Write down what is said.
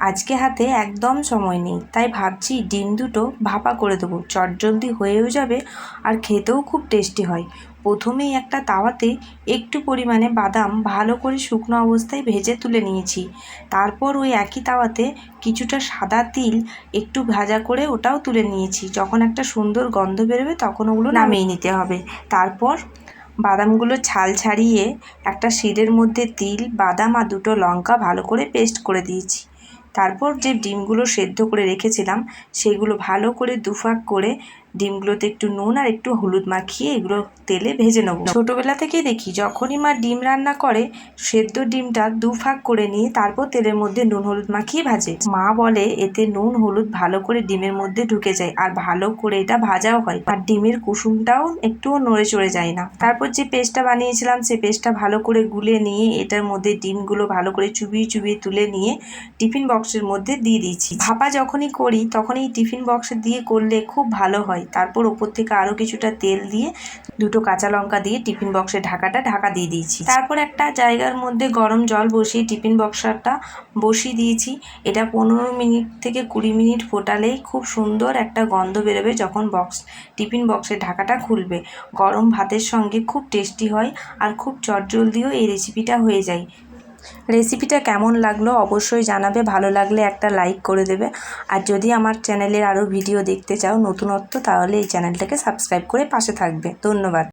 আজকে হাতে একদম সময় নেই, তাই ভাবছি ডিম দুটো ভাপা করে দেবো, চটজলদি হয়েও যাবে আর খেতেও খুব টেস্টি হয়। প্রথমেই একটা তাওয়াতে একটু পরিমাণে বাদাম ভালো করে শুকনো অবস্থায় ভেজে তুলে নিয়েছি। তারপর ওই একই তাওয়াতে কিছুটা সাদা তিল একটু ভাজা করে ওটাও তুলে নিয়েছি। যখন একটা সুন্দর গন্ধ বেরোবে তখন ওগুলো নামিয়ে নিতে হবে। তারপর বাদামগুলো ছাল ছাড়িয়ে একটা শিরের মধ্যে তিল, বাদাম আর দুটো লঙ্কা ভালো করে পেস্ট করে দিয়েছি। তারপর যে ডিমগুলো সেদ্ধ করে রেখেছিলাম সেগুলো ভালো করে দুফাক করে ডিমগুলোতে একটু নুন আর একটু হলুদ মাখিয়ে এগুলো তেলে ভেজে নেব। ছোটোবেলা থেকেই দেখি যখনই মা ডিম রান্না করে সেদ্ধ ডিমটা দুফাক করে নিয়ে তারপর তেলের মধ্যে নুন হলুদ মাখিয়ে ভাজে। মা বলে এতে নুন হলুদ ভালো করে ডিমের মধ্যে ঢুকে যায় আর ভালো করে এটা ভাজাও হয়, আর ডিমের কুসুমটাও একটুও নড়ে চড়ে যায় না। তারপর যে পেস্টটা বানিয়েছিলাম সে পেস্টটা ভালো করে গুলে নিয়ে এটার মধ্যে ডিমগুলো ভালো করে চুবিয়ে চুবিয়ে তুলে নিয়ে টিফিন বক্সের মধ্যে দিয়ে দিয়েছি। ভাপা যখনই করি তখন এই টিফিন বক্সে দিয়ে করলে খুব ভালো হয়। তারপর ওপর থেকে আরও কিছুটা তেল দিয়ে দুটো কাঁচা লঙ্কা দিয়ে টিফিন বক্সের ঢাকা দিয়ে দিয়েছি। তারপর একটা জায়গার মধ্যে গরম জল বসিয়ে টিফিন বক্সটা বসিয়ে দিয়েছি। এটা 15 মিনিট থেকে 20 মিনিট ফোটালেই খুব সুন্দর একটা গন্ধ বেরোবে। যখন টিফিন বক্সের ঢাকাটা খুলবে গরম ভাতের সঙ্গে খুব টেস্টি হয় আর খুব চটজলদিও এই রেসিপিটা হয়ে যায়। রেসিপিটা কেমন লাগলো অবশ্যই জানাবে, ভালো লাগলে একটা লাইক করে দেবে। আর যদি আমার চ্যানেলের আরও ভিডিও দেখতে চাও নতুনত্ব, তাহলে এই চ্যানেলটাকে সাবস্ক্রাইব করে পাশে থাকবে। ধন্যবাদ।